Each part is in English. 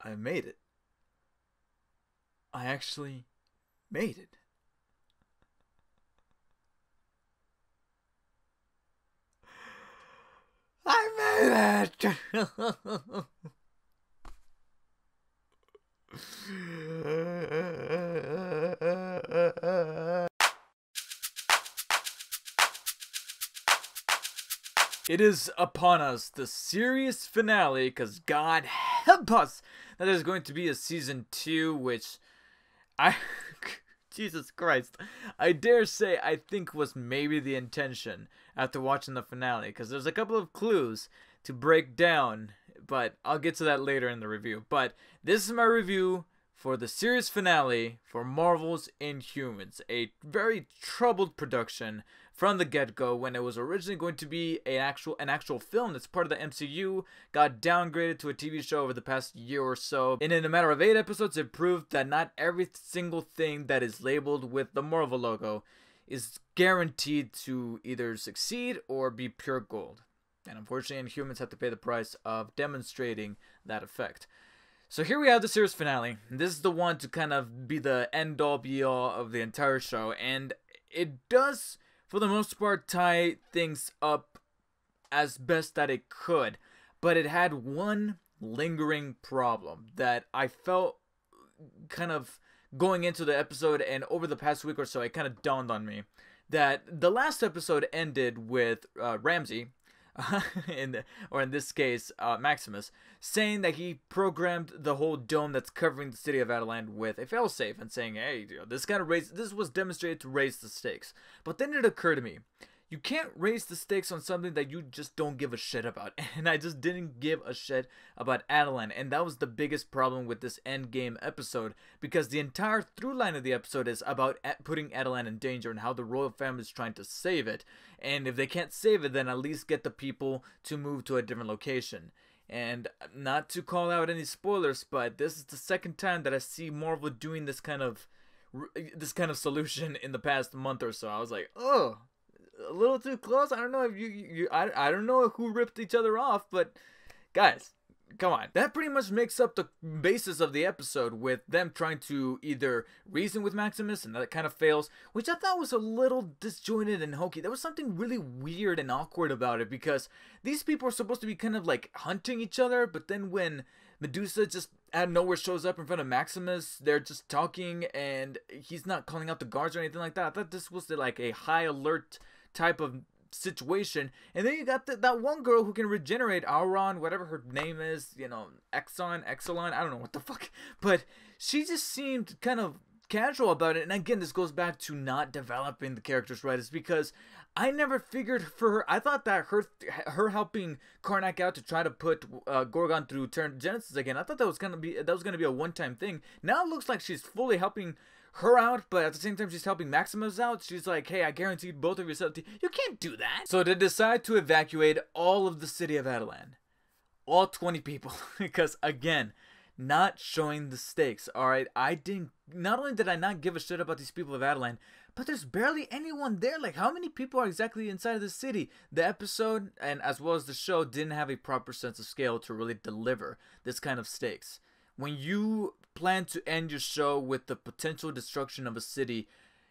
I made it. I actually made it. I made it! It is upon us, the series finale, because God help us that there's going to be a season 2, which I... Jesus Christ. I dare say I think was maybe the intention after watching the finale, because there's a couple of clues to break down, but I'll get to that later in the review. But this is my review for the series finale for Marvel's Inhumans, a very troubled production from the get-go when it was originally going to be an actual film that's part of the MCU, got downgraded to a TV show over the past year or so, and in a matter of 8 episodes it proved that not every single thing that is labeled with the Marvel logo is guaranteed to either succeed or be pure gold. And unfortunately Inhumans have to pay the price of demonstrating that effect. So here we have the series finale. This is the one to kind of be the end-all be-all of the entire show, and it does, for the most part, tie things up as best that it could. But it had one lingering problem that I felt kind of going into the episode, and over the past week or so, it kind of dawned on me that the last episode ended with Ramsey, in this case Maximus, saying that he programmed the whole dome that's covering the city of Adeland with a failsafe, and saying, hey, this was demonstrated to raise the stakes. But then it occurred to me, you can't raise the stakes on something that you just don't give a shit about. And I just didn't give a shit about Adeland. And that was the biggest problem with this endgame episode. Because the entire through line of the episode is about putting Adeland in danger and how the royal family is trying to save it. And if they can't save it, then at least get the people to move to a different location. And not to call out any spoilers, but this is the second time that I see Marvel doing this kind of solution in the past month or so. I was like, oh, a little too close. I don't know if I don't know who ripped each other off, but guys, come on. That pretty much makes up the basis of the episode, with them trying to either reason with Maximus, and that kind of fails, which I thought was a little disjointed and hokey. There was something really weird and awkward about it, because these people are supposed to be kind of like hunting each other, but then when Medusa just out of nowhere shows up in front of Maximus, they're just talking, and he's not calling out the guards or anything like that. I thought this was like a high alert type of situation. And then you got that one girl who can regenerate, Auron, whatever her name is, Exxon, I don't know what the fuck, but she just seemed kind of casual about it. And again, this goes back to not developing the characters right. It's because I never figured for her. I thought that her helping Karnak out to try to put Gorgon through Turn Genesis again, I thought that was gonna be a one-time thing. Now it looks like she's fully helping her out, but at the same time she's helping Maximus out. She's like, hey, I guaranteed both of you something. You can't do that. So they decide to evacuate all of the city of Adeland, all 20 people, because again, not showing the stakes. All right, not only did I not give a shit about these people of Adeland, but there's barely anyone there. Like, how many people are exactly inside of the city? The episode, and as well as the show, didn't have a proper sense of scale to really deliver this kind of stakes. When you plan to end your show with the potential destruction of a city,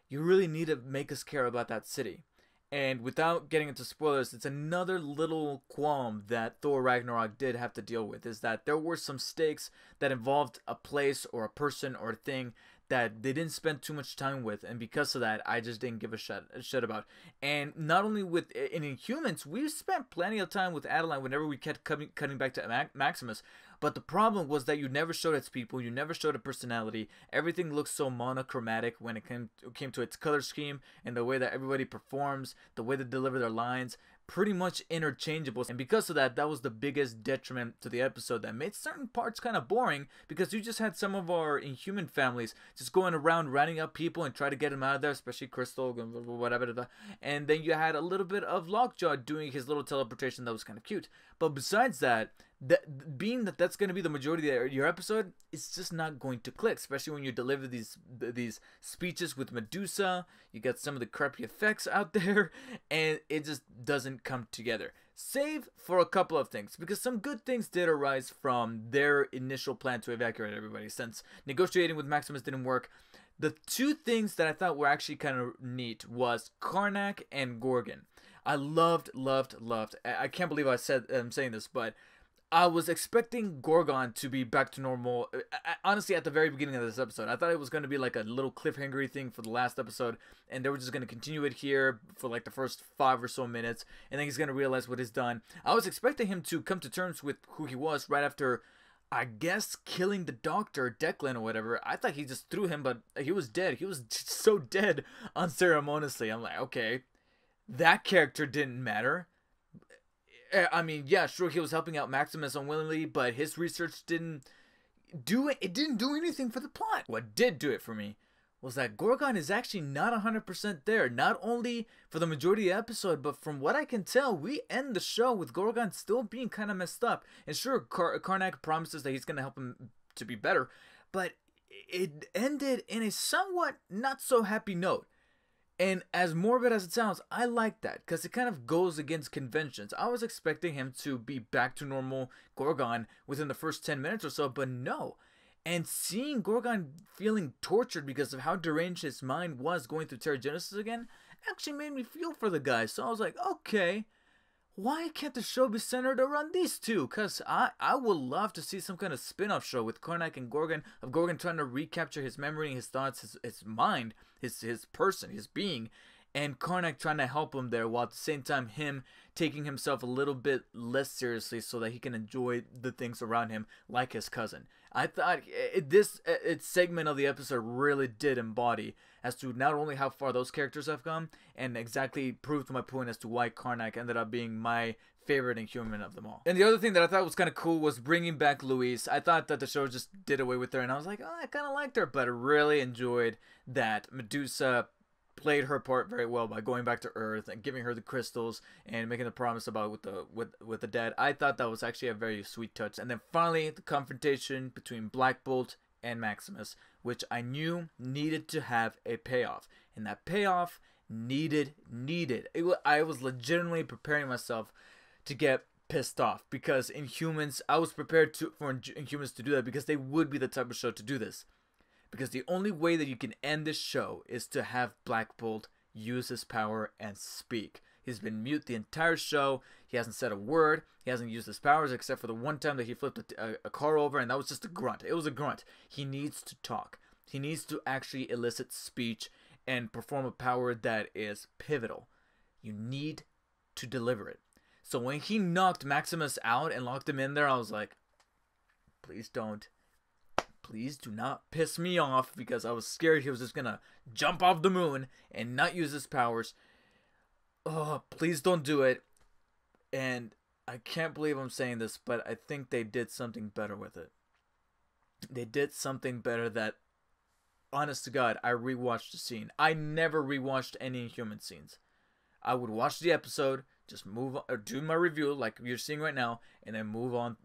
you really need to make us care about that city. And without getting into spoilers, it's another little qualm that Thor Ragnarok did have to deal with, is that there were some stakes that involved a place or a person or a thing that they didn't spend too much time with, and because of that, I just didn't give a shit about. And not only with in Inhumans, we spent plenty of time with Adeline whenever we kept cutting back to Maximus, but the problem was that you never showed its people, you never showed a personality. Everything looked so monochromatic when it came to its color scheme, and the way that everybody performs, the way they deliver their lines, pretty much interchangeable. And because of that, that was the biggest detriment to the episode, that made certain parts kind of boring, because you just had some of our Inhuman families just going around rounding up people and try to get them out of there, especially Crystal and whatever. And then you had a little bit of Lockjaw doing his little teleportation that was kind of cute. But besides that, that being that that's going to be the majority of your episode, it's just not going to click, especially when you deliver these speeches with Medusa. You got some of the crappy effects out there, and it just doesn't come together. Save for a couple of things, because some good things did arise from their initial plan to evacuate everybody. Since negotiating with Maximus didn't work, the two things that I thought were actually kind of neat was Karnak and Gorgon. I loved. I can't believe I'm saying this, but I was expecting Gorgon to be back to normal. Honestly, at the very beginning of this episode, I thought it was going to be like a little cliffhanger thing for the last episode, and they were just going to continue it here for like the first 5 or so minutes, and then he's going to realize what he's done. I was expecting him to come to terms with who he was right after, I guess, killing the doctor, Declan or whatever. I thought he just threw him, but he was dead. He was so dead unceremoniously. I'm like, okay, that character didn't matter. I mean, yeah, sure, he was helping out Maximus unwillingly, but his research didn't do it. It didn't do anything for the plot. What did do it for me was that Gorgon is actually not 100% there. Not only for the majority of the episode, but from what I can tell, we end the show with Gorgon still being kind of messed up. And sure, Karnak promises that he's going to help him to be better, but it ended in a somewhat not so happy note. And as morbid as it sounds, I like that, because it kind of goes against conventions. I was expecting him to be back to normal Gorgon within the first 10 minutes or so, but no. And seeing Gorgon feeling tortured because of how deranged his mind was going through Terrigenesis again actually made me feel for the guy. So I was like, okay, why can't the show be centered around these two? Because I would love to see some kind of spin-off show with Karnak and Gorgon, of Gorgon trying to recapture his memory, his thoughts, his mind, his person, his being, and Karnak trying to help him there, while at the same time him taking himself a little bit less seriously so that he can enjoy the things around him, like his cousin. I thought this segment of the episode really did embody as to not only how far those characters have come, and exactly proved my point as to why Karnak ended up being my favorite Inhuman of them all. And the other thing that I thought was kind of cool was bringing back Louise. I thought that the show just did away with her, and I was like, oh, I kind of liked her, but I really enjoyed that Medusa played her part very well by going back to Earth and giving her the crystals and making the promise about with the dead. I thought that was actually a very sweet touch. And then finally, the confrontation between Black Bolt and Maximus, which I knew needed to have a payoff, and that payoff needed. I was legitimately preparing myself to get pissed off, because Inhumans, I was prepared for Inhumans to do that, because they would be the type of show to do this. Because the only way that you can end this show is to have Black Bolt use his power and speak. He's been mute the entire show. He hasn't said a word. He hasn't used his powers except for the one time that he flipped a car over, and that was just a grunt. It was a grunt. He needs to talk. He needs to actually elicit speech and perform a power that is pivotal. You need to deliver it. So when he knocked Maximus out and locked him in there, I was like, please don't. Please do not piss me off, because I was scared he was just gonna jump off the moon and not use his powers. Oh, please don't do it. And I can't believe I'm saying this, but I think they did something better with it. They did something better that, honest to God, I rewatched the scene. I never rewatched any Inhuman scenes. I would watch the episode, just move on, or do my review like you're seeing right now, and then move on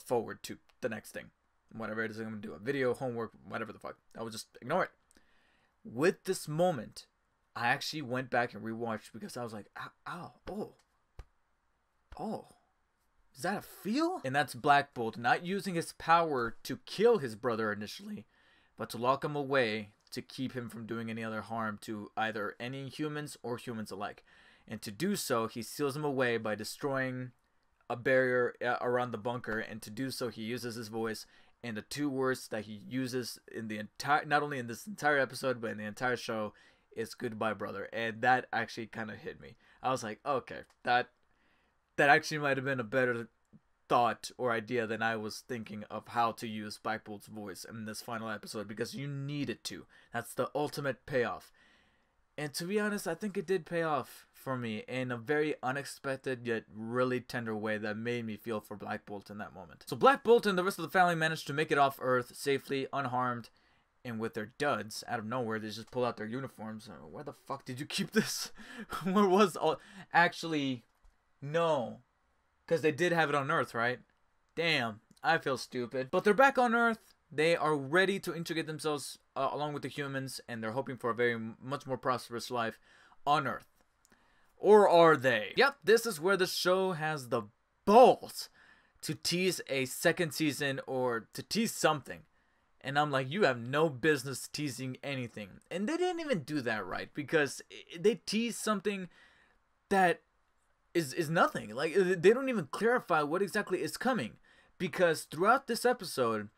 forward to the next thing. Whatever it is I'm going to do, a video, homework, whatever the fuck. I would just ignore it. With this moment, I actually went back and rewatched, because I was like, ow, oh, is that a feel? And that's Black Bolt not using his power to kill his brother initially, but to lock him away to keep him from doing any other harm to either any humans or humans alike. And to do so, he seals him away by destroying a barrier around the bunker, and to do so, he uses his voice. And the two words that he uses in the entire, not only in this entire episode, but in the entire show, is "goodbye, brother." And that actually kind of hit me. I was like, okay, that actually might have been a better thought or idea than I was thinking of how to use Black Bolt's voice in this final episode, because you needed to. That's the ultimate payoff. And to be honest, I think it did pay off for me in a very unexpected yet really tender way that made me feel for Black Bolt in that moment. So Black Bolt and the rest of the family managed to make it off Earth safely, unharmed, and with their duds out of nowhere, they just pull out their uniforms. Where the fuck did you keep this? Where was all? Actually, no, because they did have it on Earth, right? damn, I feel stupid. But they're back on Earth. They are ready to integrate themselves along with the humans, and they're hoping for a much more prosperous life on Earth. Or are they? Yep, this is where the show has the balls to tease a second season or to tease something. And I'm like, you have no business teasing anything. And they didn't even do that right, because they tease something that is nothing. Like, they don't even clarify what exactly is coming. Because throughout this episode,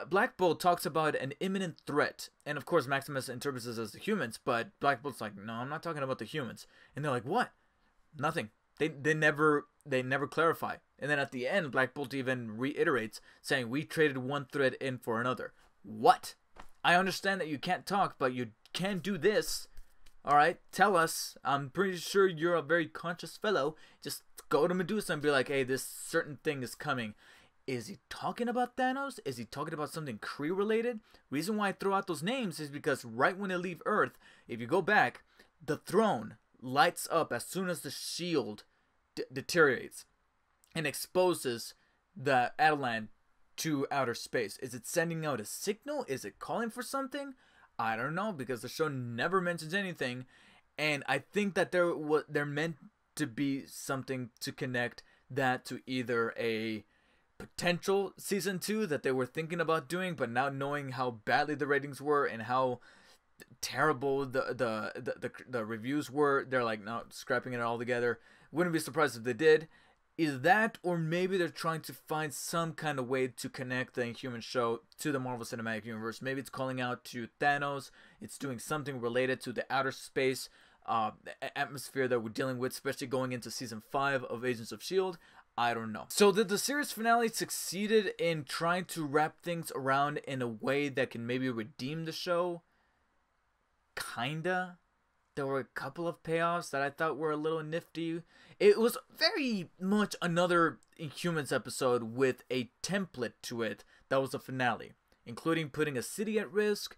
Black Bolt talks about an imminent threat. And of course, Maximus interprets this as the humans. But Black Bolt's like, no, I'm not talking about the humans. And they're like, what? Nothing. They never clarify. And then at the end, Black Bolt even reiterates, saying, we traded one threat in for another. What? I understand that you can't talk, but you can do this. Alright, tell us. I'm pretty sure you're a very conscious fellow. Just go to Medusa and be like, hey, this certain thing is coming. Is he talking about Thanos? Is he talking about something Kree related? Reason why I throw out those names is because right when they leave Earth, if you go back, the throne lights up as soon as the shield deteriorates and exposes the Attilan to outer space. Is it sending out a signal? Is it calling for something? I don't know, because the show never mentions anything, and I think that they're meant to be something to connect that to either a potential season 2 that they were thinking about doing, but now knowing how badly the ratings were and how terrible the reviews were, they're like, no, scrapping it all together. Wouldn't be surprised if they did. Is that, or maybe they're trying to find some kind of way to connect the Inhuman show to the Marvel Cinematic Universe. Maybe it's calling out to Thanos. It's doing something related to the outer space atmosphere that we're dealing with, especially going into season 5 of Agents of S.H.I.E.L.D. I don't know. So did the series finale succeeded in trying to wrap things around in a way that can maybe redeem the show? Kinda. There were a couple of payoffs that I thought were a little nifty. It was very much another Inhumans episode with a template to it that was a finale, including putting a city at risk,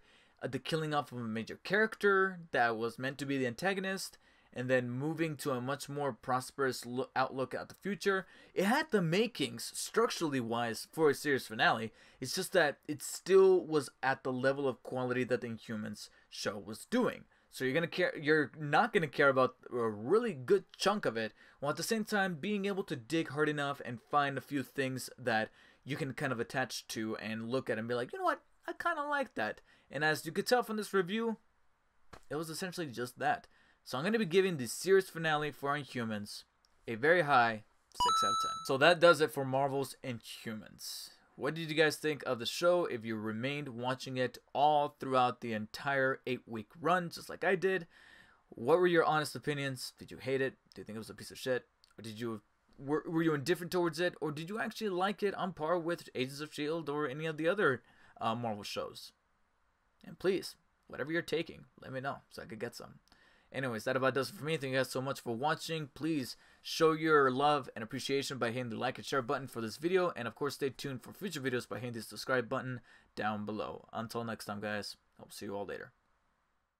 the killing off of a major character that was meant to be the antagonist, and then moving to a much more prosperous outlook at the future. It had the makings, structurally wise, for a series finale. It's just that it still was at the level of quality that the Inhumans show was doing. So you're not gonna care about a really good chunk of it, while at the same time being able to dig hard enough and find a few things that you can kind of attach to and look at and be like, you know what, I kind of like that. And as you could tell from this review, it was essentially just that. So I'm gonna be giving the series finale for Inhumans a very high 6 out of 10. So that does it for Marvel's Inhumans. What did you guys think of the show if you remained watching it all throughout the entire 8-week run, just like I did? What were your honest opinions? Did you hate it? Do you think it was a piece of shit? Or were you indifferent towards it? Or did you actually like it on par with Agents of S.H.I.E.L.D. or any of the other Marvel shows? And please, whatever you're taking, let me know so I could get some. Anyways, that about does it for me. Thank you guys so much for watching. Please show your love and appreciation by hitting the like and share button for this video. And of course, stay tuned for future videos by hitting the subscribe button down below. Until next time, guys, I'll see you all later.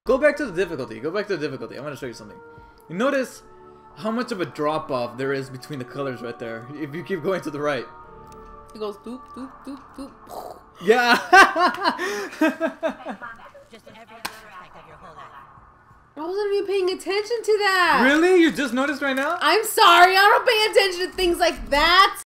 Go back to the difficulty. Go back to the difficulty. I'm going to show you something. You notice how much of a drop off there is between the colors right there if you keep going to the right. It goes doop, doop, doop, doop. Yeah. Just in every aspect of your whole life. I wasn't even paying attention to that. Really? You just noticed right now? I'm sorry. I don't pay attention to things like that.